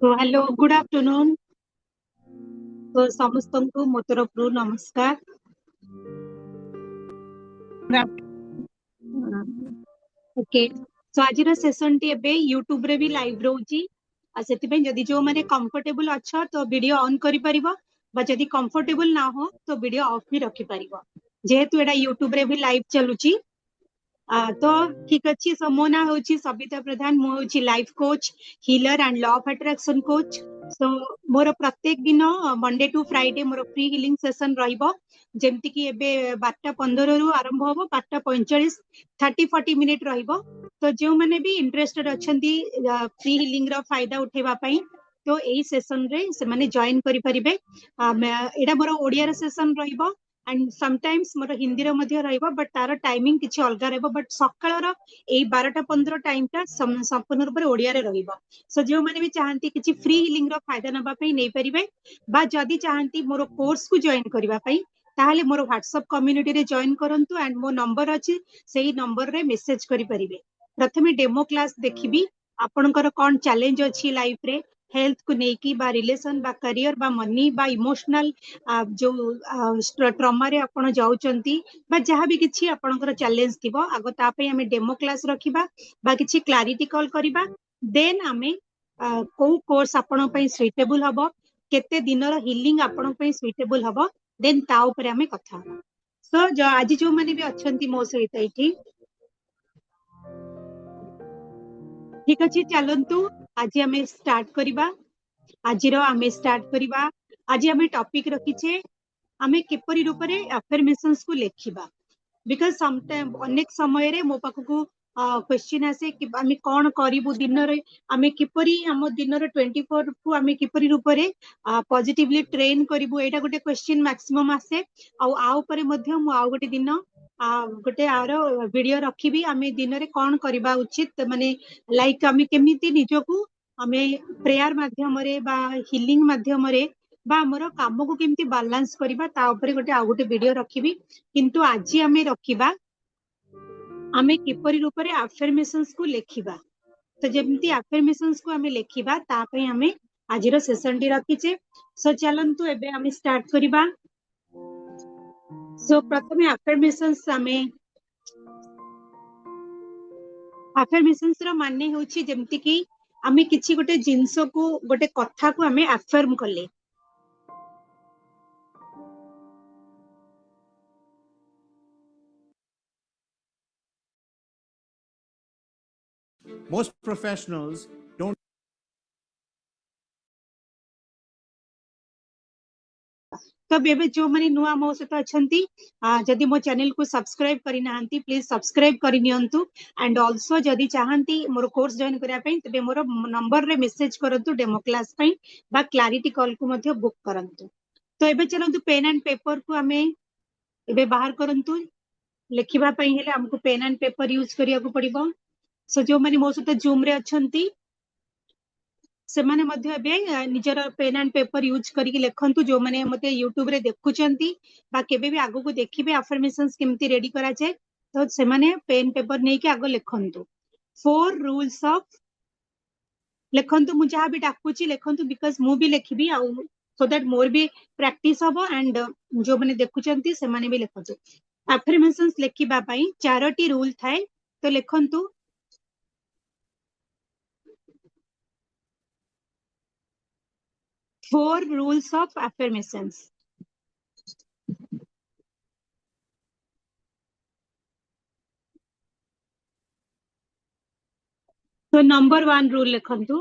तो hello good afternoon. तो समस्त को मो तरफ नमस्कार। ओके, सो आज सेशन टी एबे यूट्यूब रे भी लाइव रोची आ सेति पे जदी जो माने कंफर्टेबल अच्छा तो वीडियो ऑन करि परिबो बा जदी कंफर्टेबल ना हो तो वीडियो ऑफ भी रखि परिबो। जेहेतु एडा यूट्यूब रे भी लाइव चलुची तो ठीक अच्छी। सो मो ना होची सबिता प्रधान, मो होची life coach, healer and law of attraction coach. So मोर प्रत्येक दिन मंडे टू फ्राइडे मोर फ्री हिलिंग सेशन रहिबो, जेमति कि एबे 12:15 रु आरंभ होबो, 12:45 30-40 मिनिट रहिबो। तो जो माने भी इंटरेस्टेड अछंती फ्री हिलिंग रो फायदा उठेबा पई तो एई सेशन रे से माने जॉइन करि परिबे। एडा मोर ओडिया रे सेशन रहिबो एंड समटाइम्स मोर हिंदी रो मध्ये रहिबो, बट तार टाइमिंग किछि अलगा रहबो। बट सकाळ रो एई 12:15 टाइम ता संपूर्ण रूप रे ओडिया रे रहिबो। सो जो माने भी चाहंती किछि फ्री हिलिंग रो फायदा नबा पई नै परिबे बा जदी चाहंती मोर कोर्स को जॉइन करबा पई ताहले मोर व्हाट्सएप कम्युनिटी रे जॉइन करंतु एंड मो नंबर अछि सेही नंबर रे मेसेज करि परिबे। प्रथमे डेमो क्लास देखिबी आपनकर कोन चैलेंज अछि लाइफ रे, हेल्थ को नेकी बा रिलेशन बा करियर बा मनी बा इमोशनल जो ट्रमा रे आपण जाउचंती बा जहां भी किछि आपनकर चैलेंज थिबो आगो ता पे हमें डेमो क्लास रखिबा बा किछि क्लैरिटी कॉल करिबा। देन हमें को कोर्स आपण पई सुइटेबल हबो, केते दिनर हिलिंग आपण पई सुइटेबल हबो, देन ता ऊपर हमें कथा हबो। सो जो आज जो माने भी अछंती मो सहित एठी ठीक अछि, चलंतु आज हमें स्टार्ट करिबा। आज आमे स्टार्ट करिबा। आज हमें टॉपिक रखिछे आमे किपरि रूप रे अफर्मेशंस को लेखिबा। बिकॉज समटाइम अनेक समय रे मो पाखकू क्वेश्चन आसे कि आमे कोन करिवु दिन रे, आमे किपरि हम दिन रे 24 को आमे किपरि रूप रे पॉजिटिवली ट्रेन करिवु, एटा गोटे क्वेश्चन मैक्सिमम आसे। आ ऊपर मध्य मु आ गोटे दिन गोटे आरो वीडियो रखिबी आमे दिन रे कोन करिबा उचित, माने लाइक आमे केमिति निजोकू आमे प्रेयर माध्यम रे बा हिलिंग माध्यम रे बा हमर काम को केमिति बैलेंस करिबा ता ऊपर गोटे आ गोटे वीडियो रखिबी। किंतु आज आमे रखिबा आमे किपरि रूप रे अफर्मेशंस को लेखिबा। तो जेमती अफर्मेशंस को आमे लेखिबा ता पई आमे आजिरो सेशन टी रखिचे। सो चलंतु एबे आमे स्टार्ट करिबा। सो प्रथमे अफर्मेशंस रो माने होची जेमती कि आमे किछि गोटे जिंस को गोटे कथा को आमे अफर्म करले। Most professionals don't. तो बेबे जो माने नुआ मो सहित अछंती जदि मो चैनल को सब्सक्राइब करि नाहंती प्लीज सब्सक्राइब करि नियंतु एंड आल्सो जदि चाहंती मोर कोर्स जॉइन करिया पई तबे मोर नंबर रे मेसेज करंतु डेमो क्लास पई बा क्लैरिटी कॉल को मध्य बुक करंतु। तो एबे चलंतु पेन एंड पेपर को हमें एबे बाहर करंतु। लेखिबा पई हेले हमको पेन एंड पेपर यूज करिया को पड़िबो। सो जो माने मो सहित जूम रे अछंती से माने मध्य एबे निजर पेन एंड पेपर यूज करके लेखंतु। जो माने मते यूट्यूब रे देखुचंती बा केबे भी आगो को देखिबे अफर्मेशंस केमती रेडी करा जाय तो से माने पेन पेपर नै के आगो लेखंतु। 4 रूल्स ऑफ लेखंतु। मु जहा भी डाकुची लेखंतु बिकॉज़ मु भी लेखिबी आ सो दैट मोर भी प्रैक्टिस हबो एंड जो माने देखुचंती से माने भी लेखंतु। अफर्मेशंस लेखिबा पई चारोटी रूल थाए तो लेखंतु। 4 rules of affirmations. तो नंबर 1 रूल लिखंतु।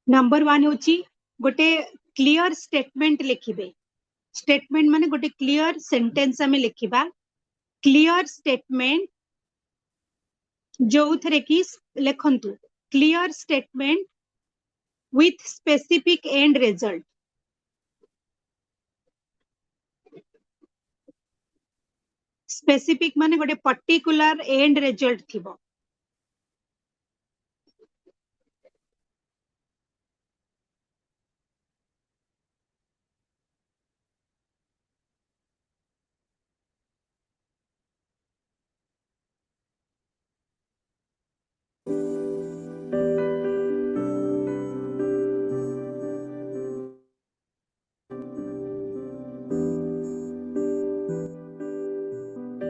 नंबर 1 होची गोटे क्लियर स्टेटमेंट लिखिबे। स्टेटमेंट माने गोटे क्लियर सेंटेंस हमें लिखिबा। क्लियर स्टेटमेंट जो थरे की लिखंतु clear statement with specific end result. Specific माने गोटे पर्टिकुलर एंड रिजल्ट थिबो।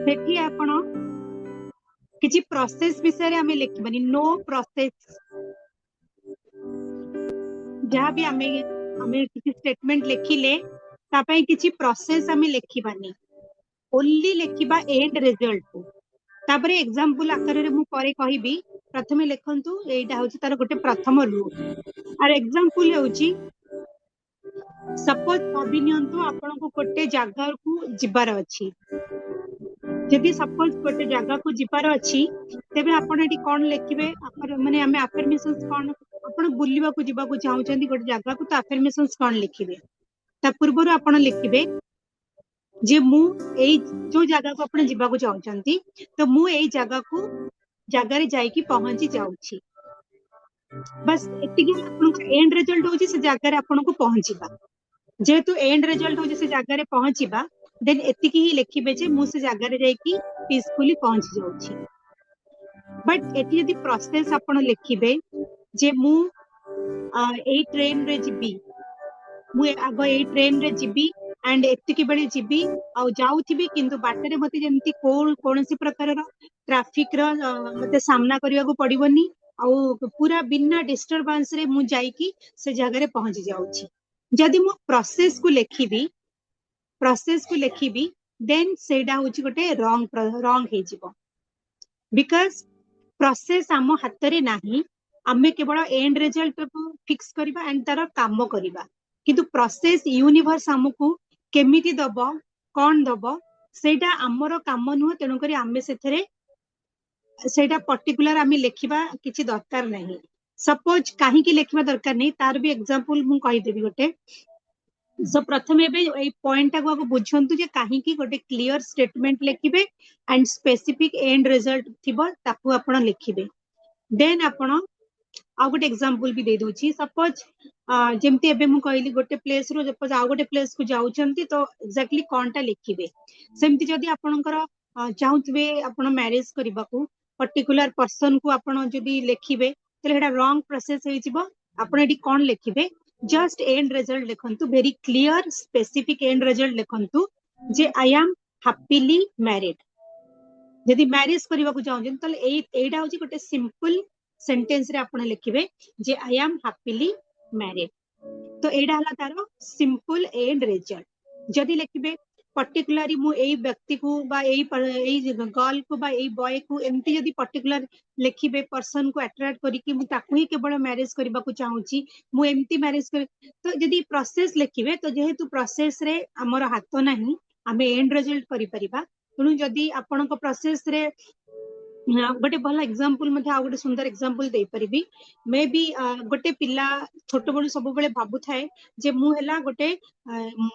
सेठी आपण किछि प्रोसेस विषय रे हमें लिखबनी नो प्रोसेस जहाँ भी हमें हमें किछि स्टेटमेंट लिखिले ता पई किछि प्रोसेस हमें लिखिबानी ओनली लिखिबा एंड रिजल्ट को तापरे एग्जांपल आकार रे मु परे कहिबी प्रथमे लिखंतु एटा होची तार गोटे प्रथम रूल आर एग्जांपल होची सपोज भाबी नियंतु आपण को गोटे जगह को जिबार अछि जदि सपोज गोटे जगह को जिबार अछि तेबे आपण एटी कोन लिखिबे माने हमें अफर्मेशंस कोन आपण बुलिबा को जिबा को चाहउचंदी गोटे जगह को तो अफर्मेशंस कोन लिखिबे ता पूर्वरु आपण लिखिबे जे मु एई जो जगह को आपण जिबा को चाहउचंदी तो मु एई जगह रे जाई की पहुंची जाउची बस एतिकी आपण एंड रिजल्ट होची से जगह रे आपण को पहुंचीबा जेतु एंड रिजल्ट होची से जगह रे पहुंचीबा देन एतिकी ही लिखिबे जे मु से जगह रे जाई की पीसफुली पहुंची जाउची बट एति यदि प्रोसेस आपण लिखिबे जे मु एई ट्रेन रे जिबी मु आगो एई ट्रेन रे जिबी एंड एतिकी बेले जिबी आ जाउथिबी किंतु बाटरे मते जेमति कोनसी प्रकार रो ट्रैफिक रो मते सामना करिया को पड़िबोनी आ पूरा बिना डिस्टरबेंस रे मु जाई की से जगह रे पहुंची जाउची जदि मु प्रोसेस को लिखिबी देन सेडा होची गोटे रॉन्ग हे जिवो बिकॉज़ प्रोसेस आम हाथ रे नाही आमे केवल एंड रिजल्ट को फिक्स करबा एंड तार काम करबा किंतु प्रोसेस यूनिवर्स हमकु केमिति दबो कोन दबो सेटा हमरो काम नुह तेनु करी आमे सेथरे सेटा पर्टिकुलर आमे लिखिबा किछि दरकार नाही सपोज काहे की लिखिबा दरकार नहीं तार भी एग्जांपल मु कहि देबी गोटे सो प्रथमे ए पॉइंट को बुझंतु जे काहे की गोटे क्लियर स्टेटमेंट लिखिबे एंड स्पेसिफिक एंड रिजल्ट थिबो ताकू आपण लिखिबे देन आपण आ गोटे एग्जांपल भी दे दोची सपोज जेमती एबे मु कहली गोटे प्लेस रो सपोज आ गोटे प्लेस को जाउचंती तो एक्जेक्टली कोनटा लिखिबे सेमती जदी आपणकर चाहुतबे आपण मैरिज करबाकू पर्टिकुलर पर्सन को आपण जदी लिखिबे तले हेडा रॉन्ग प्रोसेस होई जिवो आपण एडी कोन लिखिबे जस्ट एंड रिजल्ट लिखंतु very clear specific end result लिखंतु जे आई एम हैप्पीली मैरिड जदी मैरिज करबा को चाहउछन तले एडा होची गोटे सिंपल सेंटेंस रे आपण लिखिबे जे आई एम हैप्पीली मैरिड तो एडा हला तारो सिंपल एंड रिजल्ट जदी लिखिबे पर्टिकुलरली मु एई व्यक्ति को बा एई गर्ल को बा एई बॉय को एमती जदी पर्टिकुलर लिखिबे पर्सन को अट्रैक्ट करी कि मु ताकू ही केवल मैरिज करबा को चाहूची मु एमती मैरिज कर तो जदी प्रोसेस लिखिबे तो जेहेतु प्रोसेस रे हमर हाथ नाही हमें एंड रिजल्ट करि परिबा तणु जदी आपन को प्रोसेस रे गोटे भल एग्जांपल मध्ये आ गोटे सुंदर एग्जांपल दे परिबी मे बी गोटे पिला छोट बड़ सब बेले भाबु थाए जे मु हला गोटे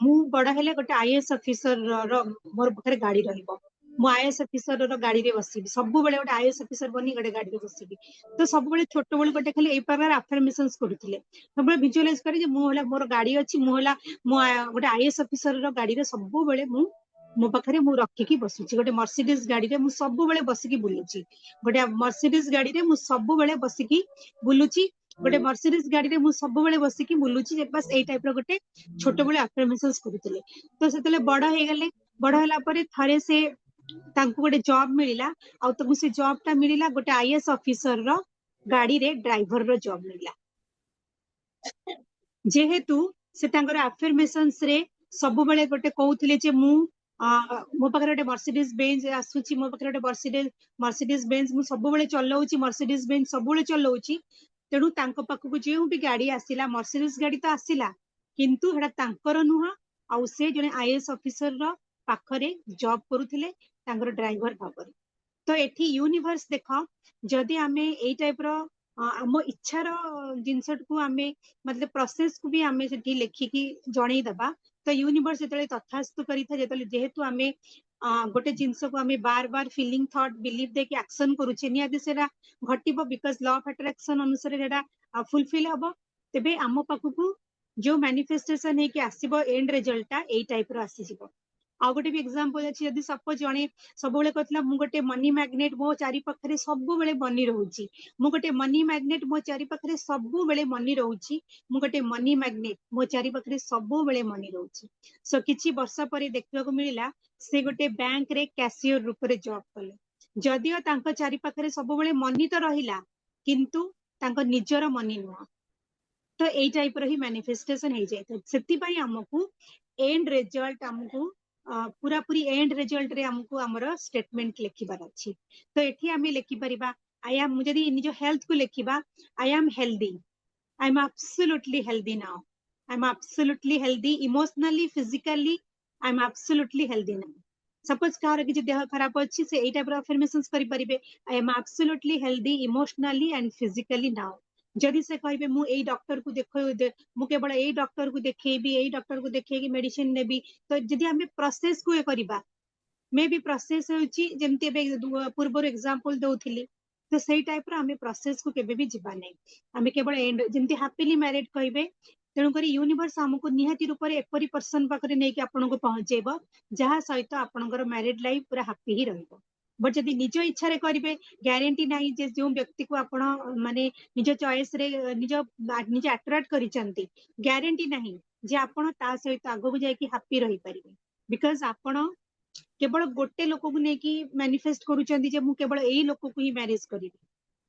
मु बड़ हेले गोटे आईएएस ऑफिसर रो मोर बखरे गाड़ी रहइबो मु आईएएस ऑफिसर रो गाड़ी रे बसिबी सब बेले गोटे आईएएस ऑफिसर बनी गोटे गाड़ी रे बसिबी तो सब बेले छोट बेले गोटे खाली ए प्रकार अफर्मेशंस करथिले सब बेले विजुअलाइज करी जे मु हला मोर गाड़ी अछि मु गोटे आईएएस ऑफिसर रो गाड़ी रे सब बेले मु मो पाखरे मु रखिकी बसुची गोटे मर्सिडीज गाड़ी रे मु सब बेले बसिकी बुलुची गोटे मर्सिडीज गाड़ी रे मु सब बेले बसिकी बुलुची गोटे मर्सिडीज गाड़ी रे मु सब बेले बसिकी बुलुची बस एई टाइप रो गोटे छोट बेले अफर्मेशंस करथिले तो सेतले बड़ हे गेले बड़ होला परे थारे से तांको गोटे जॉब मिलिला आ तो से जॉब ता मिलिला गोटे आईएएस ऑफिसर रो गाड़ी रे ड्राइवर रो जॉब मिलिला जेहेतु से तांकर अफर्मेशंस रे सब बेले गोटे कहउथिले जे मु मो पाखरे गोटे मर्सिडीज बेंज आसुची मो पाखरे गोटे मर्सिडीज बेंज मु सब बेले चलाउची मर्सिडीज बेंज सब बेले चलाउची तेणु तांको पाखकु जेउ भी गाड़ी आसिला मर्सिडीज गाड़ी तो आसिला किंतु हेडा तांकर नुह आ से जने आईएएस ऑफिसर रो पाखरे जॉब करूथिले तांकर ड्राइवर भाबर तो एठी यूनिवर्स देखो जदी हमें एई टाइप रो आम इच्छार जिनस को आमे मतलब प्रोसेस को भी आमे सेठी लेखिकी जणै दबा तो यूनिवर्स जेतले तथास्तु करिथा जेतले जेहेतु आमे गोटे जिनस को आमे बार बार फीलिंग थॉट बिलीव दे कि एक्शन करूचे नियादि सेरा घटिबो बिकॉज़ लॉ ऑफ अट्रैक्शन अनुसार जेडा फुलफिल हबो तेबे आम पाखकु जो मैनिफेस्टेशन है कि आसीबो एंड रिजल्ट ता एई टाइप रो आसी जिवो आ गोटे भी एग्जांपल अछि यदि सपोज जणे सब बेले कहतला मु गोटे मनी मैग्नेट मो चारि पाखरे सब बेले मनी रहउची मु गोटे मनी मैग्नेट मो चारि पाखरे सब बेले मनी रहउची मु गोटे मनी मैग्नेट मो चारि पाखरे सब बेले मनी रहउची सो किछि वर्ष परे देखिबा को मिलिला से गोटे बैंक रे कैशियर रूप रे जॉब कले जदियो तांको चारि पाखरे सब बेले मनी तो रहिला किंतु तांको निजर मनी नुह तो एई टाइप रो ही मैनिफेस्टेशन हे जाय सेति पई हमकु एंड रिजल्ट हमकु पूरा पूरी एंड रिजल्ट रे हमकु हमर स्टेटमेंट लिखिबार अछि तो एठी हमें लिखि परिबा आई एम जदी निजो हेल्थ को लिखिबा I am healthy I am absolutely healthy now I am absolutely healthy emotionally physically I am absolutely healthy now suppose कार कि देह खराब अछि से एई टाइप रो अफर्मेशंस करि परिबे I am absolutely healthy emotionally and physically now जदि से कहबे मु एई डॉक्टर को देखो मु केवल एई डॉक्टर को देखेबी एई डॉक्टर को देखेकी मेडिसिन नेबी तो जदि हमें प्रोसेस को करिबा मे भी प्रोसेस होची जेमति पूर्वर एग्जांपल दउथिली तो सही टाइप रो हमें प्रोसेस को केबे भी जिबा नै हमें केवल एंड जेमति हैप्पीली मैरिड कहबे तेणु करी यूनिवर्स हमको निहाती रूप रे एपरी पर्सन पाखरे नै कि आपन को पहुंचेबो जहा सहित आपनकर मैरिड लाइफ पूरा हैप्पी ही रहइबो बट जदि निज इच्छा रे करिवे ग्यारंटी नाही जे जो व्यक्ति को आपण माने निज चॉइस रे निज अट्रैक्ट करिसंती ग्यारंटी नाही जे आपण ता सहित आगो जाय कि हैप्पी रहि परिबे बिकॉज़ आपण केवल गोटे लोक को नै कि मैनिफेस्ट करूचंती जे मु केवल एई लोक को ही मैरिज करिबे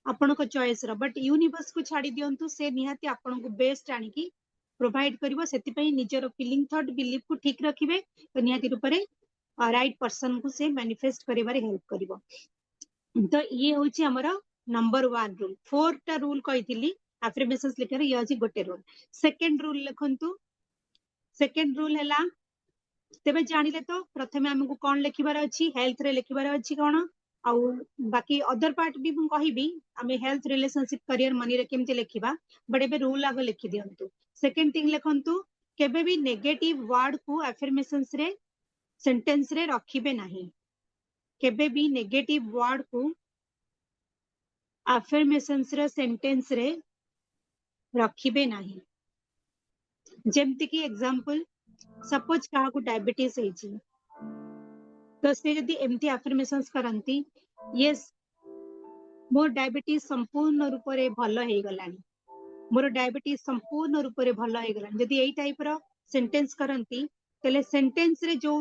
आपण को चॉइस रो बट यूनिवर्स को छाडी दियंतु से निहाती आपण को बेस्ट आनी कि प्रोवाइड करिवो सेति पई निजर फीलिंग थॉट बिलीफ को ठीक रखिबे तो निहाती रूप रे राइट पर्सन को से मैनिफेस्ट करिबारे हेल्प करिवो तो ये होची हमर नंबर 1 रूल 4 टा रूल कहितली अफर्मेशंस लिखर ये अछि गोटे रूल सेकंड रूल लिखंतु सेकंड रूल हला तेबे जानिले तो प्रथमे हमकु कोन लिखिबार अछि हेल्थ रे लिखिबार अछि कोन आ बाकी अदर पार्ट भी मु कहिबी हमें हेल्थ रिलेशनशिप करियर मनी रे केमते लिखिबा बट एबे रूल आगो लिखि दियंतु सेकंड थिंग लिखंतु केबे भी नेगेटिव वर्ड को अफर्मेशंस रे सेंटेंस रे रखिबे नाही केबे भी नेगेटिव वर्ड को अफर्मेशंस रे सेंटेंस रे रखिबे नाही जेमति की एग्जांपल सपोज काहा को डायबिटीज हेची तो से यदि एमती अफर्मेशंस करंती यस मोर डायबिटीज संपूर्ण रूप रे भलो हे गलानी मोर डायबिटीज संपूर्ण रूप रे भलो हे गलानी यदि एई टाइप रो सेंटेंस करंती तले सेंटेंस रे जो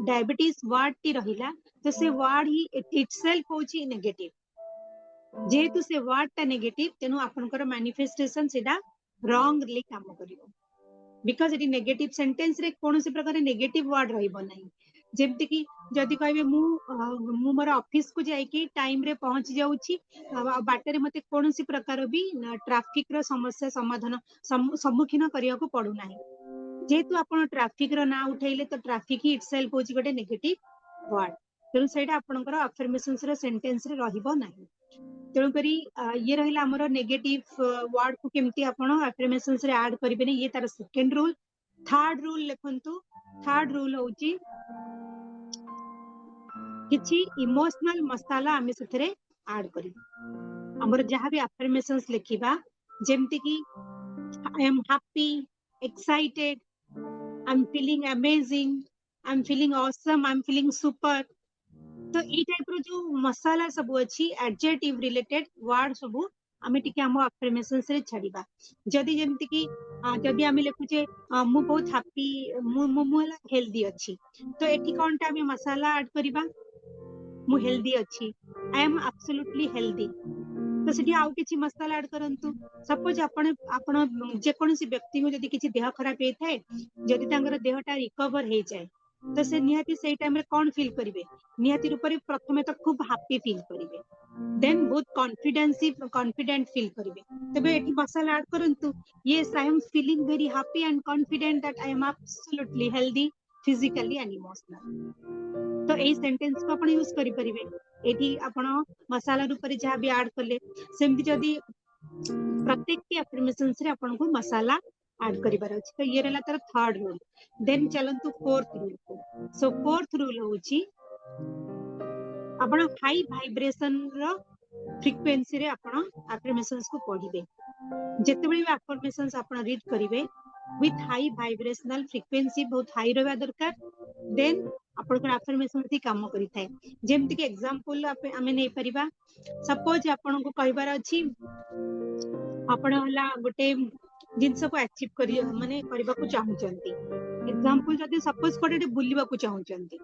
डायबिटीज वर्ड टी रहिला तो से वर्ड ही इटसेल्फ होची नेगेटिव जेहेतु से वर्ड ता नेगेटिव तेनु आपनकर मैनिफेस्टेशन सेदा रॉन्गली काम करिवो बिकॉज इट नेगेटिव सेंटेंस रे कोन से प्रकार नेगेटिव वर्ड रहिबो नाही जेमति कि जदि कहबे मु मोर ऑफिस को जाय कि टाइम रे पहुंच जाउची बाटे रे मते कोन से प्रकार भी ट्रैफिक रो समस्या समाधान सम्मुखीन करिया को पडु नाही जेहेतु आपण ट्रैफिक रो ना उठैले तो ट्रैफिक ही इटसेल्फ होची गोटे नेगेटिव वर्ड तेनु सेटा आपनकर अफर्मेशंस रो सेंटेंस रे रहिबो नाही तेणु करी ये रहिला हमरो नेगेटिव वर्ड को केमती आपण अफर्मेशंस रे ऐड करिबे ने ये तार सेकंड रूल थर्ड रूल लिखंतु थर्ड रूल होची किछि इमोशनल मसाला आमे सथरे ऐड करी हमर जहां भी अफर्मेशंस लिखिबा जेमति कि I am happy excited I am feeling amazing I am feeling awesome I am feeling super तो ई टाइप रो जो मसाला सब अछि एडजेक्टिव रिलेटेड वर्ड सब आमे टिके हम अफर्मेशंस रे छाडीबा जदी जेमति कि जदी आमे लिखुचे मु बहुत हैप्पी मु हेल्दी अछि तो एठी कोनटा आमे मसाला ऐड करिबा मु हेल्दी अछि आई एम एब्सोल्युटली हेल्दी तो सेठी आउ किछि मसाला ऐड करंतु सपोज आपण आपण जे कोनसी व्यक्ति को जदी किछि देह खराब हे थाए जदी तांगर देहटा रिकवर हे जाय तो से निहाती सेई टाइम रे कोन फील करिवे निहाती रूप रे प्रथमे तो खूब हैप्पी फील करिवे देन बहुत कॉन्फिडेंट फील करिवे तबे एठी मसाला ऐड करंतु yes I am feeling very happy and confident that I am absolutely healthy physically and emotional तो एई सेंटेंस को आपण यूज करि परिवे एठी आपण मसाला रूप रे जहा भी ऐड करले सेमति जदी प्रत्येक की अफर्मेशंस रे आपण को मसाला ऐड करिबार अछि तो ये रहला तर थर्ड रूल देन चलंतु फोर्थ रूल को सो फोर्थ रूल होची आपण हाई वाइब्रेशन रो फ्रीक्वेंसी रे आपण अफर्मेशंस को पढिबे जेतेबेले भी अफर्मेशंस आपण रीड करिवे विथ हाई वाइब्रेशनल फ्रीक्वेंसी बहुत हाई रहबा दरकार देन आपनकर अफर्मेशन थी काम करि थाए जेमति कि एग्जांपल आमे नै परिबा सपोज आपन को कहबार अछि आपण हला गोटे जिनस को अचीव करी माने करबा को चाहउचंती एग्जांपल जदि सपोज कोटे बुलिबा को चाहउचंती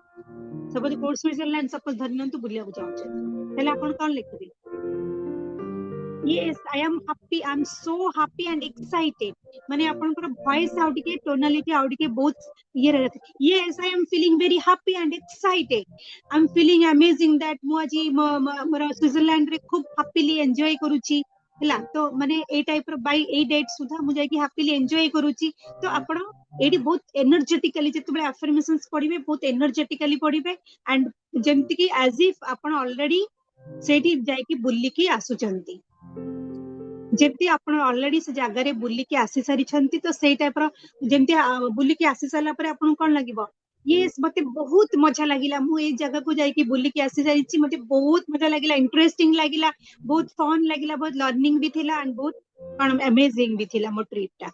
सपोज कोर्स स्विट्जरलैंड सपोज धरनंतु बुलिबा को चाहउचंती तले आपण कोन लिखबे yes I am happy I'm so happy and excited माने आपनकर वॉइस आउट के टोनालिटी आउट के बहुत ये रहते yes I am feeling very happy and excited I'm feeling amazing that मु आज मोर स्विट्जरलैंड रे खूब हैप्पीली एन्जॉय करूची हला तो माने ए टाइप रो बाय ए डेट सुधा मु जाय कि हैप्पीली एन्जॉय करूची तो आपण एडी बहुत एनर्जेटिकली जेतबे अफर्मेशंस पढिबे बहुत एनर्जेटिकली पढिबे एंड जेमति कि एज इफ आपण ऑलरेडी सेठी जाय कि बुल्ली की आसुचंती जेमती आपण ऑलरेडी से जगह रे बुल्ली के आसी सारी छंती तो सेई टाइप रो जेमती बुल्ली के आसी साला परे आपण कोन लागिबो यस मते बहुत मजा लागिला मु ए जगह को जाई कि बुल्ली के आसी सारी छी मते बहुत मजा लागिला इंटरेस्टिंग लागिला बहुत फन लागिला बहुत लर्निंग भी थिला एंड बहुत कोन अमेजिंग भी थिला मो ट्रिप टा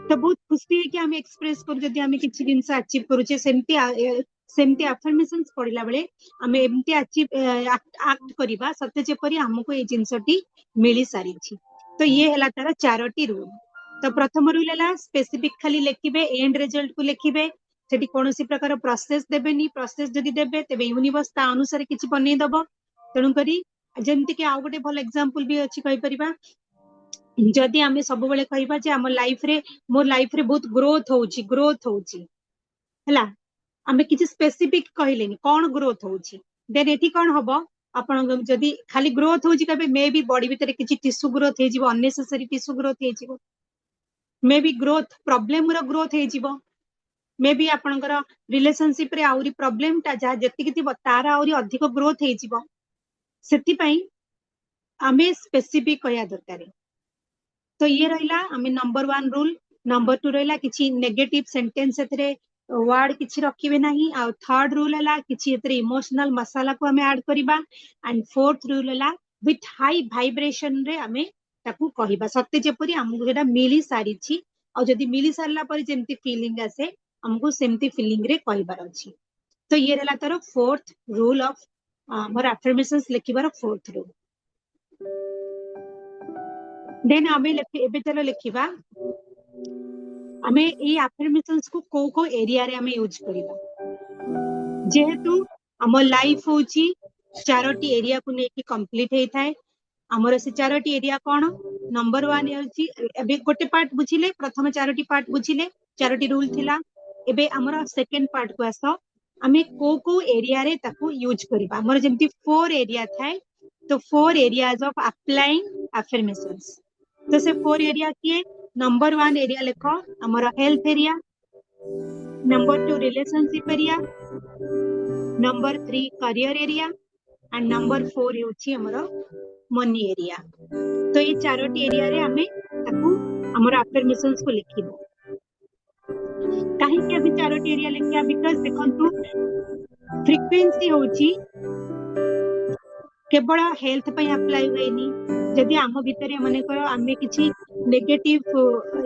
तो बहुत खुशी है कि हम एक्सप्रेस कर जदी हम किछि दिन से अचीव करूचे सेमती अफर्मेशंस पढिला बेले हम एमती अचीव एक्ट करिबा सत्य जेपरी हमको ए जिंसटी मिली सारी छी तो ये हला तार चारोटी रूल तो प्रथम रूल हला स्पेसिफिक खाली लेखिबे एंड रिजल्ट को लेखिबे सेठी कोनोसी प्रकार प्रोसेस देबेनी प्रोसेस जदी देबे तबे यूनिवर्स ता अनुसार किछि बनै दबो तणु करी जेमति कि आ गोटे भल एग्जांपल भी अछि कहि परिबा जदि आमे सब बेले कहबा जे हम लाइफ रे मोर लाइफ रे बहुत ग्रोथ होउची हला आमे किछि स्पेसिफिक कहलेनी कोन ग्रोथ होउची देन एठी कोन हबो आपण जदि खाली ग्रोथ होउची कबे मे बी बॉडी भीतर किछि टिश्यू ग्रोथ हे जिवो अननेसेसरी टिश्यू ग्रोथ हे जिवो मे बी ग्रोथ प्रॉब्लम रो ग्रोथ हे जिवो मे बी आपणकर रिलेशनशिप रे आउरी प्रॉब्लम ता जा जति किति तारा आउरी अधिक ग्रोथ हे जिवो सेति पई आमे स्पेसिफिक कहया दरकार तो ये रहिला आमे नंबर 1 रूल नंबर 2 रहिला किछि नेगेटिव सेंटेंस एथरे वर्ड किछि रखिबे नाही आ थर्ड रूल हला किछि एथरे इमोशनल मसाला को हमें ऐड करिबा एंड फोर्थ रूल हला विथ हाई वाइब्रेशन रे हमें ताकू कहिबा सत्य जेपरी हमहु जेटा मिली सारी छी आ जदी मिली सारला पर जेमती फीलिंग आसे हमहु सेमती फीलिंग रे कहिबार अछि तो ये रहला तार फोर्थ रूल ऑफ मोर अफर्मेशंस लिखिबार फोर्थ रूल देन आमे एबे चलो लिखिबा आमे ए अफर्मेशंस को एरिया रे आमे यूज करिबा जेहेतु हम लाइफ होची चारोटी एरिया को नेकी कंप्लीट हे थाए हमर से चारोटी एरिया कोन नंबर 1 होची एबे गोटे पार्ट बुझिले प्रथम चारोटी पार्ट बुझिले चारोटी रूल थिला एबे हमर सेकंड पार्ट को आसो आमे को एरिया रे ताको यूज करिबा हमर जेमती 4 एरिया थाए तो 4 एरियाज ऑफ अप्लाइंग अफर्मेशंस तो से 4 एरिया किए नंबर 1 एरिया लेखो हमर health area number 2 relationship area number 3 career area and number 4 होची हमर मनी एरिया तो ये चारोटी एरिया रे हमें ताकू हमर अफर्मेशंस को लिखिबो काहे के अभी चारोटी एरिया लिखिया बिकॉज़ देखंतु फ्रीक्वेंसी होची केवल हेल्थ पे अप्लाई होएनी जदि आम भितर माने करो आमे किछि नेगेटिव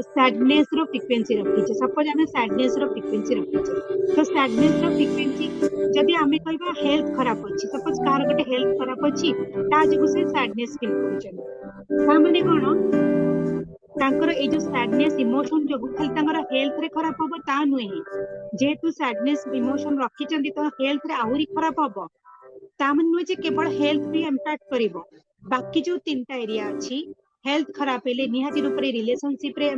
सैडनेस रो फ्रीक्वेंसी रखिचे सपोज आमे सैडनेस रो फ्रीक्वेंसी रखिचे तो सैडनेस रो फ्रीक्वेंसी जदि आमे कहबा हेल्थ खराब अछि सपोज कार गोटे हेल्थ खराब अछि ता जगु से सैडनेस फील करछन ता माने कोन तांकर ए जो सैडनेस इमोशन जगु खाली तांकर हेल्थ रे खराब होबो ता नुहे जेतु सैडनेस इमोशन रखिचंदी तो हेल्थ रे आउरी खराब होबो तामन नुहे जे केवल हेल्थ भी इंपैक्ट करिवो बाकी जो तीनटा एरिया अछि हेल्थ खराब हेले निहाती रूप रे रिलेशनशिप रे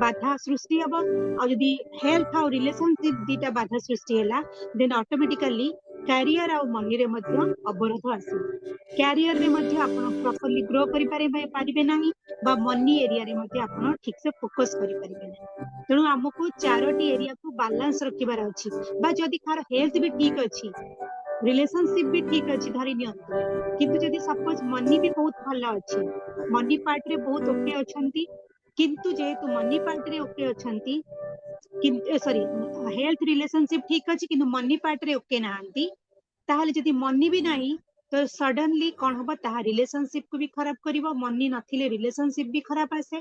बाधा सृष्टि हबो आ जदी हेल्थ और रिलेशनशिप दीटा बाधा सृष्टि हैला देन ऑटोमेटिकली कैरियर और मनी रे मध्य अवरोध आसी कैरियर रे मध्य आपण प्रॉपर्ली ग्रो करि पारिबे नाही बा मनी एरिया रे मध्य आपण ठीक से फोकस करि पारिबे नाही तेणु हमको चारोटी एरिया को बैलेंस रखिबार अछि बा जदी खार हेल्थ भी ठीक अछि रिलेशनशिप भी ठीक अछि धरि नियंतु किंतु जदी सपोज मनी भी बहुत भलो अछि मनी पार्ट रे बहुत ओके अछंती किंतु जेहेतु मनी पार्ट रे ओके अछंती किंतु सॉरी हेल्थ रिलेशनशिप ठीक अछि किंतु मनी पार्ट रे ओके नाहंती ताहाले जदी मनी भी नाही तो सडनली कोन होबा ताहा रिलेशनशिप को भी खराब करिवो मनी नथिले रिलेशनशिप भी खराब आसे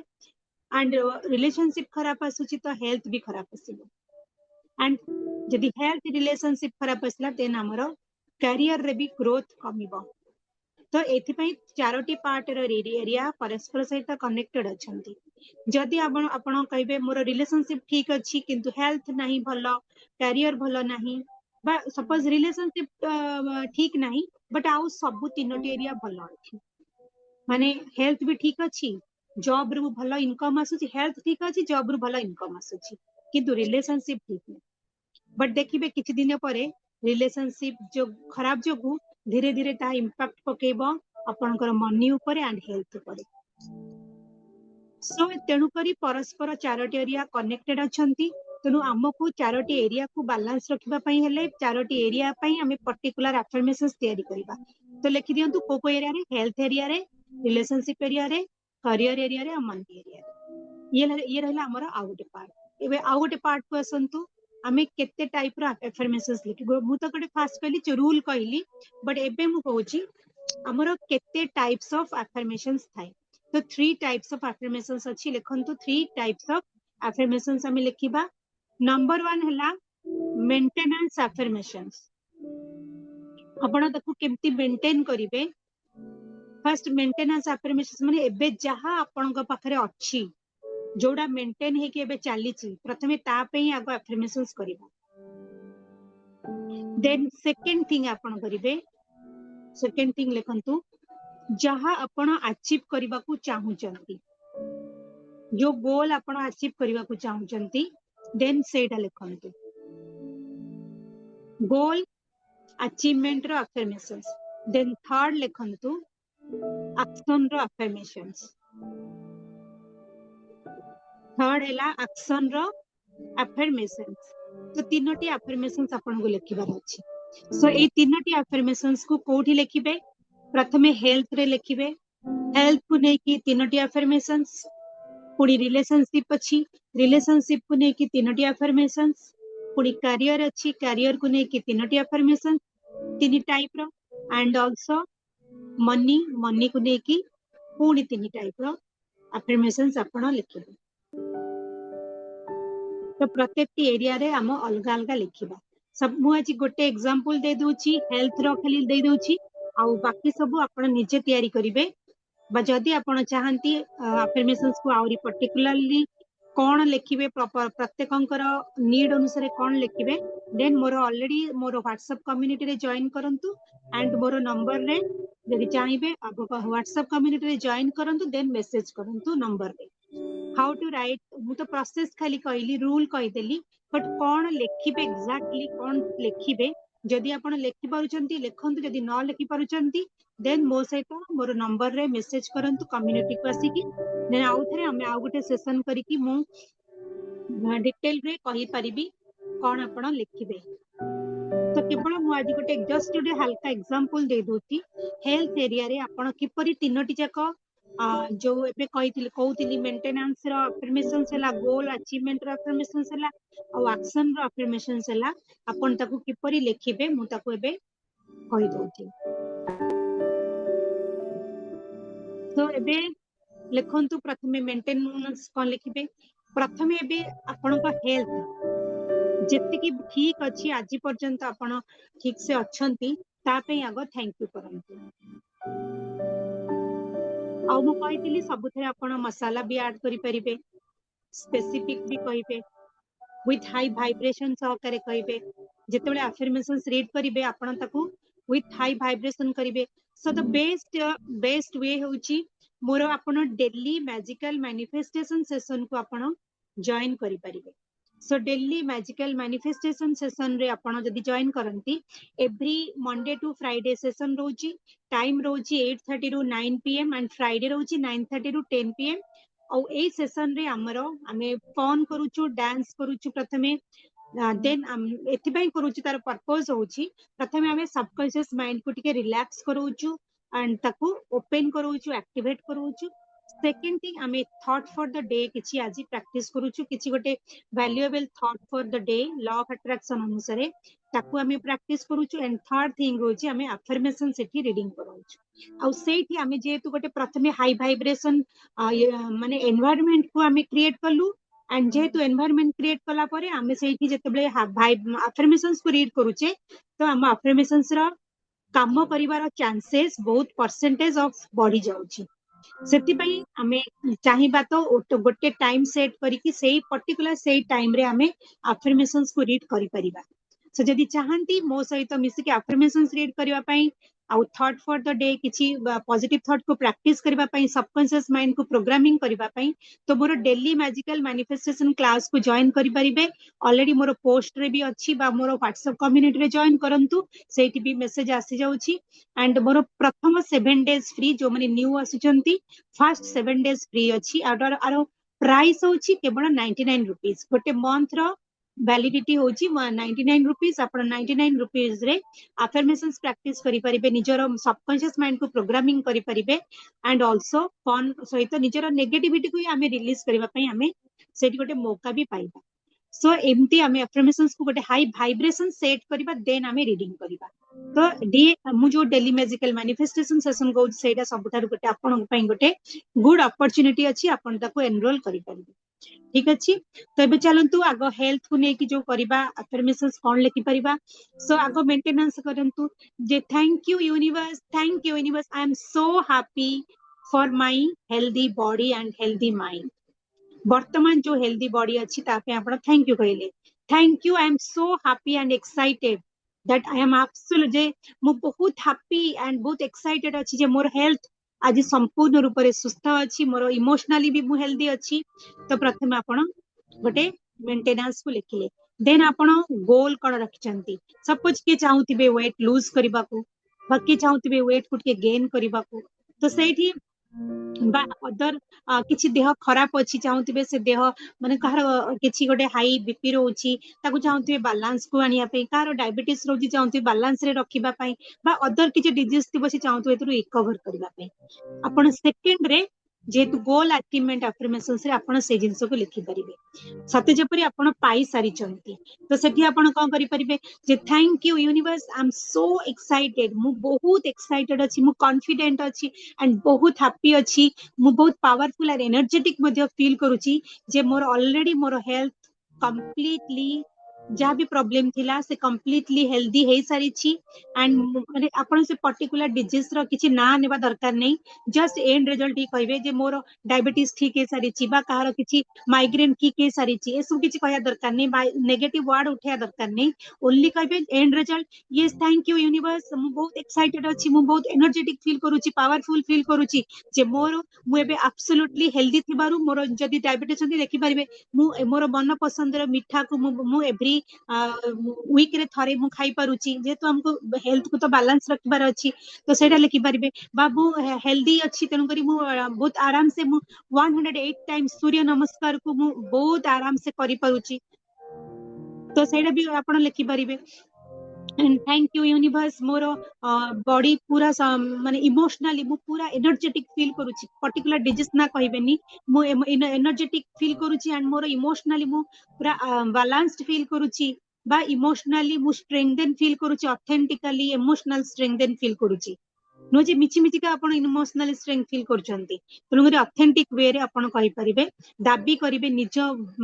एंड रिलेशनशिप खराब आसुची तो हेल्थ भी खराब आसीबो एंड जदि हेल्थ रिलेशनशिप खराब आसला देन हमर कैरियर रे भी ग्रोथ कमिबो तो एथिपाई चारोटी पार्ट रो एरिया परस्पर सहित कनेक्टेड अछंती जदि आपण कहबे मोर रिलेशनशिप ठीक अछि किंतु हेल्थ नहीं भलो कैरियर भलो नहीं बा सपोज रिलेशनशिप ठीक नहीं बट आउ सब तीनोटी एरिया भलो अछि माने हेल्थ भी ठीक अछि जॉब रु भलो इनकम आसुची हेल्थ ठीक अछि जॉब रु भलो इनकम आसुची किंतु रिलेशनशिप ठीक नहीं बट देखिबे किछि दिन परे रिलेशनशिप जो खराब जोगु धीरे धीरे ता इंपैक्ट पकेबो आपनकर मनी ऊपर एंड हेल्थ ऊपर सो तेणु करी परस्पर चारोटी एरिया कनेक्टेड अछंती तेणु हमको चारोटी एरिया को बैलेंस रखिबा पई हेले चारोटी एरिया पई हमें पर्टिकुलर अफर्मेशंस तैयारी करिबा तो लिखि दियंतु को एरिया रे हेल्थ एरिया रे रिलेशनशिप एरिया रे करियर एरिया रे मनी एरिया ये रहला हमर आउ गोटे पार्ट एबे आउ गोटे पार्ट को असंतु आमे केते टाइप रो अफर्मेशंस लिखिबो मु तो गोटे फास्ट कहली रूल कहली बट एबे मु कहूची हमर केते टाइप्स ऑफ अफर्मेशंस थाई तो 3 टाइप्स ऑफ अफर्मेशंस अछि लिखंतु 3 टाइप्स ऑफ अफर्मेशंस हमें लिखिबा नंबर 1 हला मेंटेनेंस अफर्मेशंस आपण ताकू केमती मेंटेन करिवे फर्स्ट मेंटेनेंस अफर्मेशंस माने एबे जहा आपनका पाखरे अछि जोड़ा मेंटेन हे कि एबे चलीची प्रथमे ता पई आगो अफर्मेशंस करिबा देन सेकंड थिंग आपण करिवे सेकंड थिंग लिखंतु जहा आपण अचीव करबा को चाहूचंती जो गोल आपण अचीव करबा को चाहूचंती देन सेटा लिखंतु गोल अचीवमेंट रो अफर्मेशंस देन थर्ड लिखंतु एक्शन रो अफर्मेशंस थर्ड हैला एक्शन रो अफर्मेशंस तो तीनोटी अफर्मेशंस आपण को लिखिबार अछि सो ए तीनोटी अफर्मेशंस को कोठी लिखिबे प्रथमे हेल्थ रे लिखिबे हेल्थ को नै कि तीनोटी अफर्मेशंस पुडी रिलेशनशिप अछि रिलेशनशिप को नै कि तीनोटी अफर्मेशंस पुडी करियर अछि करियर को नै कि तीनोटी अफर्मेशंस तीन टाइप रो एंड आल्सो मनी मनी को नै कि पुडी तीन टाइप रो अफर्मेशंस आपण लिखिबे तो प्रत्येक एरिया रे हम अलग अलग लिखिबा सब मु आज गोटे एग्जांपल दे दोची हेल्थ रो खाली दे दोची आ बाकी सब आपण निजे तैयारी करिवे बा जदि आपण चाहंती अफर्मेशंस को आउरी पर्टिकुलरली कोन लिखिबे प्रत्येकंकर नीड अनुसार कोन लिखिबे देन मोर ऑलरेडी मोर व्हाट्सएप कम्युनिटी रे जॉइन करंतु एंड मोर नंबर रे जदि चाहिबे आगो व्हाट्सएप कम्युनिटी रे जॉइन करंतु देन मेसेज करंतु नंबर रे हाउ टू राइट मु तो प्रोसेस खाली कहली रूल कहि देली बट कोन लिखिबे एग्जैक्टली कोन लिखिबे जदि आपण लिखि पारुचंती लिखंतु जदि न लिखि पारुचंती देन मो सहित मोर नंबर रे मेसेज करंतु कम्युनिटी को आसी कि देन आउ थरे हमें आउ गोटे सेशन करी कि मु डिटेल रे कहि परिबी कोन आपण लिखिबे तो केवल मु आज गोटे जस्ट गोटे हल्का एग्जांपल दे दोती हेल्थ एरिया रे आपण किपरि तीनोटी जाक जो एबे कहूतिली मेंटेनेंस रो अफर्मेशंस हला गोल अचीवमेंट रो अफर्मेशंस हला और एक्शन रो अफर्मेशंस हला आपण ताकू किपरि लिखिबे मु ताकू एबे कहि दोती तो एबे लिखंतु प्रथमे मेंटेनेंस कोन लिखिबे प्रथमे एबे आपण को हेल्थ जेते कि ठीक अछि आज पर्यंत आपण ठीक से अछंती ता पे आगो थैंक यू करंतु आ मु कहितली सब थरे आपण मसाला भी ऐड करि परिबे स्पेसिफिक भी कहिबे विथ हाई वाइब्रेशन सहकारे कहिबे जेतेबेले अफर्मेशंस रीड करिवे आपण ताकू विथ हाई वाइब्रेशन करिवे सो द बेस्ट वे होची मोर आपण डेली मैजिकल मैनिफेस्टेशन सेशन को आपण जॉइन करि परिबे so daily magical manifestation session रे आपण जदि जॉइन करंती every Monday to Friday session रोची टाइम रोची 8:30 रु 9 pm एंड फ्राइडे रोची 9:30 रु 10 pm और ए सेशन रे हमरो हमें फोन करूचु डांस करूचु प्रथमे देन एथिबाई करूचु तार पर्पस होची प्रथमे हमें सबकॉन्शियस माइंड को टिके रिलैक्स करूचु एंड ताकू ओपन करूचु एक्टिवेट करूचु सेकंड थिंग हमें थॉट फॉर द डे किछि आजि प्रैक्टिस करूचु किछि गोटे valuable thought for the day law of attraction अनुसार ताकू हमें प्रैक्टिस करूचु एंड थर्ड थिंग होची हमें अफर्मेशन सेठी रीडिंग करूचु आ सेठी हमें जेतु गोटे प्रथमे हाई वाइब्रेशन माने एनवायरनमेंट को हमें क्रिएट करलु एंड जेहेतु एनवायरनमेंट क्रिएट कला परे आमे सेठी जेतेबेले अफर्मेशंस को रीड करूचे तो हम अफर्मेशंस रो काम करिवार चांसेस बहुत परसेंटेज ऑफ बढ़ी जाउची सेति आमे चाहिबा तो गोटे टाइम सेट करिकि सेही पर्टिकुलर सेही टाइम रे आमे अफर्मेशंस को रीड करि परिबा सो जदि चाहंती मो सहित मिसिक अफर्मेशंस रीड करिवा पई आउ थॉट फॉर द डे किछि पॉजिटिव थॉट को प्रैक्टिस करिवा पई सबकॉन्शियस माइंड को प्रोग्रामिंग करिवा पई तो मोर डेली मैजिकल मैनिफेस्टेशन क्लास को जॉइन करि परिबे ऑलरेडी मोर पोस्ट रे भी अछि बा मोर व्हाट्सएप कम्युनिटी रे जॉइन करंतु सेठी भी मेसेज आसी जाउछि एंड मोर प्रथम 7 डेज फ्री जो माने न्यू आसुचंती फर्स्ट 7 डेज फ्री अछि आरो प्राइस होछि केवल 99 रुपीस गोटे मंथ रो वैलिडिटी होछि 99 रुपीस आपण 99 रुपीस रे अफर्मेशंस प्रैक्टिस करि परिबे निजर सबकॉन्शियस माइंड को प्रोग्रामिंग करि परिबे एंड आल्सो फन सहित निजर नेगेटिविटी को हमें रिलीज करबा पई हमें सेठी गोटे मौका भी पाइबा सो एमती हमें अफर्मेशंस को गोटे हाई वाइब्रेशन सेट करबा देन हमें रीडिंग करबा तो डी मु जो डेली मैजिकल मैनिफेस्टेशन सेशन को सेटा सबठार गोटे आपण पई गोटे गुड अपॉर्चुनिटी अछि आपण ताको एनरोल करि परिबे ठीक अछि तो एबे चलंतु आगो हेल्थ को नेकी जो करबा अफर्मेशंस कोन लिखि परिबा सो आगो मेंटेनेंस करंतु जे thank you universe I am so happy for my healthy body and healthy mind वर्तमान जो हेल्दी बॉडी अच्छी तापे आपण थैंक यू कहले thank you I am so happy and excited that I am absolute जे मु बहुत हैप्पी एंड बहुत एक्साइटेड अछि जे मोर हेल्थ आज संपूर्ण रूप से सुस्थ अछि मोर इमोशनली भी मु हेल्दी अछि तो प्रथम आपण गोटे मेंटेनेंस को लिखिले देन आपण गोल कोन रखिचंती सपोज के चाहूतिबे वेट लूज करबा को बाकी चाहूतिबे वेट को के गेन करबा को तो सेठी बा अदर किछि देह खराब अछि चाहूतिबे से देह माने कहार किछि गोटे हाई बीपी रोची ताकू चाहूतिबे बैलेंस को आनिया पे कहार डायबिटीज रोची चाहूतिबे बैलेंस रे रखिबा पई बा अदर किछि डिजीज थिबो से चाहूतिबे एतु रिकवर करबा पे आपण सेकंड रे जेतु गोल अचीवमेंट अफर्मेशंस रे आपण से जिंस को लिखि परिबे सते जेपरि आपण पाई सारी चंती तो सेठी आपण कोन करि परिबे जे thank you universe I am so excited मु बहुत एक्साइटेड अछि मु कॉन्फिडेंट अछि एंड बहुत हैप्पी अछि मु बहुत पावरफुल एंड एनर्जेटिक मध्ये फील करूची जे मोर ऑलरेडी मोर हेल्थ कंप्लीटली जहाँ भी प्रॉब्लम थिला से कंप्लीटली हेल्दी हे सारी छी एंड माने आपण से पर्टिकुलर डिजीज रो किछि ना नेबा दरकार नै जस्ट एंड रिजल्ट ही कहबे जे मोर डायबिटीज ठीक हे सारी छी बा कहारो किछि माइग्रेन ठीक हे सारी छी एसु किछि कहया दरकार नै नेगेटिव वर्ड उठया दरकार नै ओनली कहबे and result yes thank you universe मु बहुत एक्साइटेड अछि मु बहुत एनर्जेटिक फील करूची पावरफुल फील करूची जे मोर मु एबे एब्सोल्युटली हेल्दी थिबारु मोर जदी डायबिटीज छथि देखि परिबे मु मोर मन पसंद रो मिठा को मु एवरी वीक रे थरे मु खाई पारुची जेतु हमको हेल्थ को तो बैलेंस रखबार अछि तो सेटा लिखि परिबे बाबू हेल्दी अछि तनु करी मु बहुत आराम से मु 108 टाइम सूर्य नमस्कार को मु बहुत आराम से करि पारुची तो सेटा भी आपण लिखि परिबे एंड थैंक यू यूनिवर्स मोर बॉडी पूरा माने इमोशनली मु पूरा एनर्जेटिक फील करूची पर्टिकुलर डिजीज ना कहबेनी मु एनर्जेटिक फील करूची एंड मोर इमोशनली मु पूरा बैलेंस्ड फील करूची बा इमोशनली मु स्ट्रेंथन फील करूची ऑथेंटिकली इमोशनल स्ट्रेंथन फील करूची नो जे मिछि मिछि का आपण इमोशनल स्ट्रेंथ फील करचंती तनुगरी ऑथेंटिक वे रे आपण कहि परिबे दाबी करिवे निज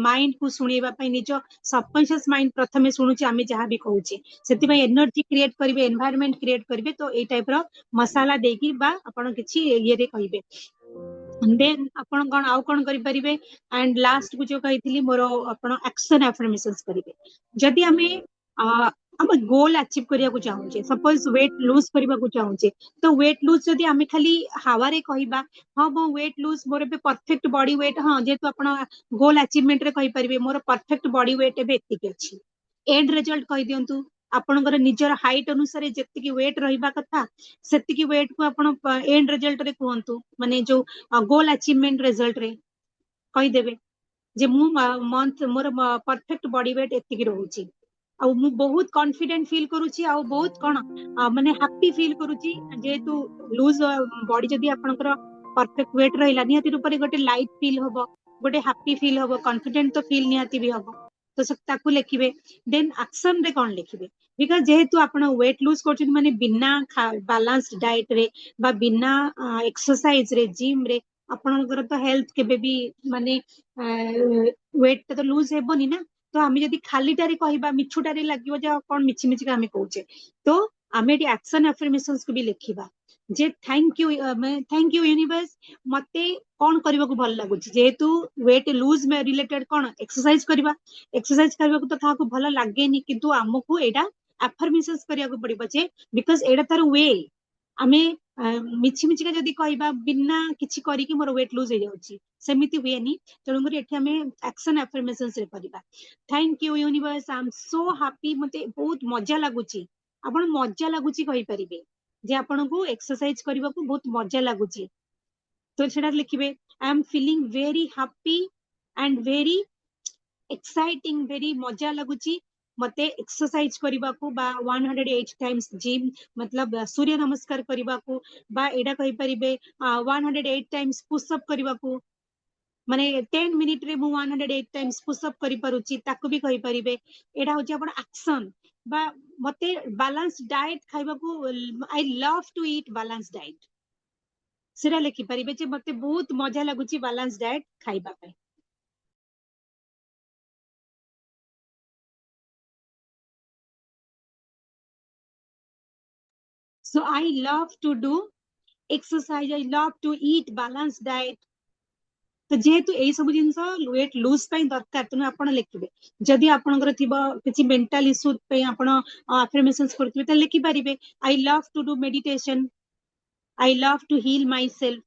माइंड को सुनेबा पई निज सबकॉन्शियस माइंड प्रथमे सुनुची आमे जहां भी कहूची सेति पई एनर्जी क्रिएट करिवे एनवायरनमेंट क्रिएट करिवे तो ए टाइप रो मसाला देकी बा आपण किछि ये रे कहिबे देन आपण कोन आउ कोन करि परिबे एंड लास्ट को जो कहितली मोर आपण एक्शन अफर्मेशंस करिवे जदी हमें हम गोल अचीव करिया को चाहूचे सपोज वेट लूज करिबा को चाहूचे तो वेट लूज जदी हमें खाली हावारे कहिबा हां मो वेट लूज मोर बे परफेक्ट बॉडी वेट हां जेतु आपण गोल अचीवमेंट रे कहि परिबे मोर परफेक्ट बॉडी वेट बे एतिक अछि एंड रिजल्ट कहि दियंतु आपनकर निजर हाइट अनुसार जेतिकी वेट रहिबा कथा सेतिकी वेट को आपण एंड रिजल्ट रे कहंतु माने जो गोल अचीवमेंट रिजल्ट रे कहि देबे जे मु मंथ मोर परफेक्ट बॉडी वेट एतिकी रहउची आ मु बहुत कॉन्फिडेंट फील करूची आ बहुत कोन माने हैप्पी फील करूची जेतु लूज बॉडी जदी आपनकर परफेक्ट वेट रहिला निहाती रूप रे गोटे लाइट फील होबो गोटे हैप्पी फील होबो कॉन्फिडेंट तो फील निहाती भी होबो तो ताकू लिखिबे देन एक्शन रे कोन लिखिबे बिकॉज जेहेतु आपण वेट लूज करछन माने बिना बैलेंस्ड डाइट रे बा बिना एक्सरसाइज रे जिम रे आपणकर तो हेल्थ केबे भी माने वेट तो लूज हेबनी ना तो आम जदि खालीटारे कहबा मिछुटारे लगे जे कौन मिछि मिछिका आम कौचे तो आम ये एक्शन अफर्मेशंस को भी लिखा जे थैंक यू यूनिवर्स मते कौन करने को भल लगुच जेहेतु वेट लूज में रिलेटेड कौन एक्सरसाइज करवा तो क्या भल लगे किंतु आमको एटा अफर्मेशंस करिया को पड़िबो जे बिकॉज एटा तार वे आमे मिछि मिछिका जदि कहबा बिना किछि करी कि मोर वेट लूज हो जाउची सेमिति हुएनी तेणुकर एठी आमे एक्शन अफर्मेशंस रे करबा thank you universe I am so happy मते बहुत मजा लागुची आपण मजा लागुची कहि परिबे जे आपण को एक्सरसाइज करबा को बहुत मजा लागुची तो सेटा लिखिबे I am feeling very happy and very exciting very मजा लगुची मते एक्सरसाइज करबा को बा 108 टाइम्स जिम मतलब सूर्य नमस्कार करबा को बा एडा कहि परिबे 108 टाइम्स पुशअप करबा को माने 10 मिनिट रे मु 108 टाइम्स पुशअप करि परुची ताको भी कहि परिबे एडा होची आपण एक्शन बा मते बैलेंस डाइट खाइबा को I love to eat balance diet सेरा लिखि परिबे जे मते बहुत मजा लागुची बैलेंस डाइट खाइबा पे so I love to do exercise I love to eat balanced diet तो जेहेतु यही सब जिन वेट लूज दरकार तेणु आप लिखे जदि आपंकर किसी मेंटल इश्यू अफर्मेशंस करते लिखिपारे I love to do meditation I love to heal myself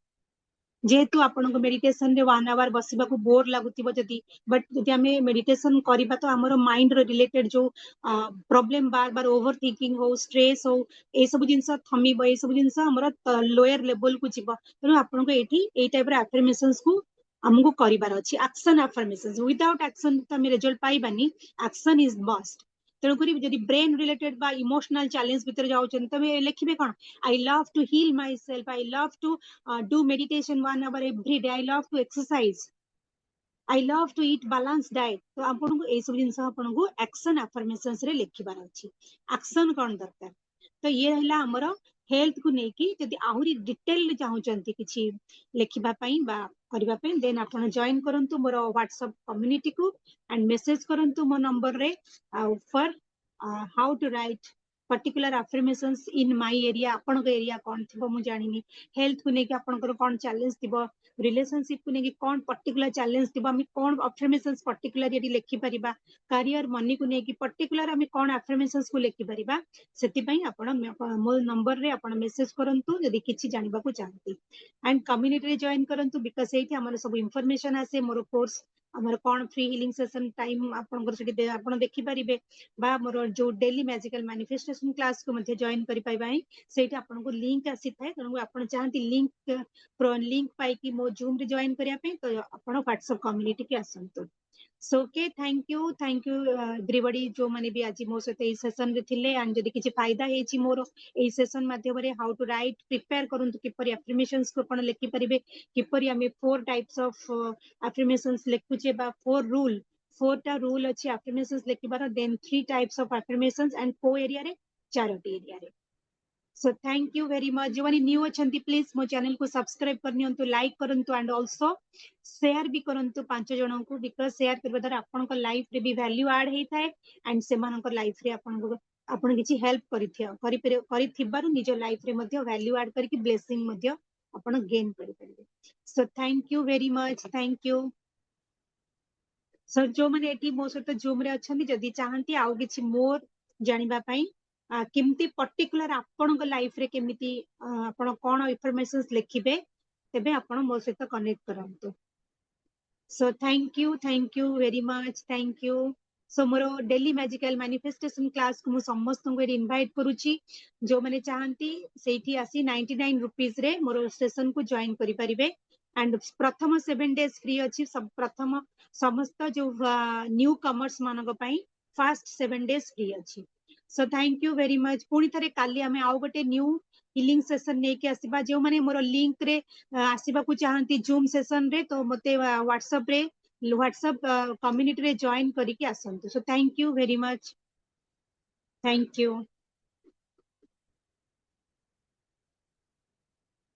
जेहेतु आपण मेडिटेशन रे 1 आवर बसिबा को बोर लागुतिबो जदि बट जदि हमें मेडिटेशन करबा तो हमर माइंड रो रिलेटेड जो प्रॉब्लम बार बार ओवर थिंकिंग हो स्ट्रेस हो ए सब जिंस थमिबो ए सब जिंस हमर लोअर लेवल को जीवो तेणु आपण को एठी ए टाइप रो अफर्मेशंस को हमको करिबार अछि एक्शन अफर्मेशंस विदाउट एक्शन तो हम रिजल्ट पाइबानी एक्शन इज मस्ट तेणुक जदि ब्रेन रिलेटेड बा इमोशनल चैलेंज भीतर जाउछन तबे लिखिबे कोन I love to heal myself I love to do meditation 1 hour every day I love to exercise I love to eat balanced diet तो आपन को ए सब जिंस आपन को एक्शन अफर्मेशंस रे लिखिबार अछि एक्शन कोन दरकार तो ये हला हमर हेल्थ को नेकी जदि आहुरी डिटेल चाहउचंती किछि लिखिबा पई बा करबा पई देन आपन जॉइन करंतु मोर WhatsApp कम्युनिटी को एंड मैसेज करंतु मो नंबर रे for how to write particular affirmations in my area आपन को एरिया कोन थिबो मु जानिनी हेल्थ को नेकी आपन को कोन चैलेंज थिबो रिलेशनशिप को नेकी कोन पर्टिकुलर चैलेंज थिबो हम कोन अफर्मेशंस पर्टिकुलर यदि लिखि परिबा करियर मनी को नेकी पर्टिकुलर हम कोन अफर्मेशंस को लिखि परिबा सेति पई आपन मो नंबर रे आपन मैसेज करंतु यदि किछि जानिबा को चाहती एंड कम्युनिटी रे जॉइन करंतु बिकॉज़ एठी हमर सब इंफॉर्मेशन आसे मोर कोर्स हमर कोन फ्री हीलिंग सेशन टाइम आपन को सेठी आपन देखि परिबे बा मोर जो डेली मैजिकल मैनिफेस्टेशन क्लास को मध्ये जॉइन करि पाइबाई सेठी आपन को लिंक आसी थाए तनु आपन चाहती लिंक पाई कि मो जूम रे जॉइन करिया पे तो आपन WhatsApp कम्युनिटी के आसंतु so okay thank you everybody जो माने भी आज मो सहित ए सेशन रे थिले एंड जदि किछि फायदा हेछि मोर ए सेशन माध्यम रे हाउ टू राइट प्रिपेयर करंतु किपरि अफर्मेशंस को आपण लिखि परिबे किपरि हमें 4 टाइप्स ऑफ अफर्मेशंस लिखुचे बा 4 टा रूल अछि अफर्मेशंस लिखिबार then 3 types of affirmations and को एरिया रे चारोटी एरिया रे so thank you very much जो माने न्यू अछंती प्लीज मो चैनल को सब्सक्राइब करनियंतु लाइक करंतु एंड आल्सो शेयर भी करंतु 5 जनों को बिकॉज़ शेयर करबा द्वारा आपन को लाइफ रे भी वैल्यू ऐड हेई थाए एंड सेमान को लाइफ रे आपन किछि हेल्प करिथिबारु निज लाइफ रे मध्ये वैल्यू ऐड करके ब्लेसिंग मध्ये आपन गेन करि परिबे so thank you very much thank you sir जो मैंने एटी मो सहित जूम रे अछंती जदि चाहंती आउ किछि मोर जानिबा पई केमती पर्टिकुलर आपन को लाइफ रे केमिति आपन कोन इंफॉर्मेशंस लिखिबे तेबे आपन मो सहित कनेक्ट करंतु सो thank you very much thank you so more daily magical manifestation class को मु समस्त को इनवाइट करूची जो माने चाहंती सेठी आसी 99 रुपीस रे मोर सेशन को जॉइन करि परिबे एंड प्रथम 7 डेज फ्री अछि सब प्रथम समस्त जो न्यू कमर्स मानक पई फर्स्ट 7 डेज फ्री अछि सो थैंक यू वेरी मच पुनी थरे काली हमें आउ गोटे न्यू हीलिंग सेशन ने के आसीबा जो माने मोर लिंक रे आसीबा को चाहंती जूम सेशन रे तो मते व्हाट्सएप कम्युनिटी रे जॉइन करिके आसंतु so thank you very much thank you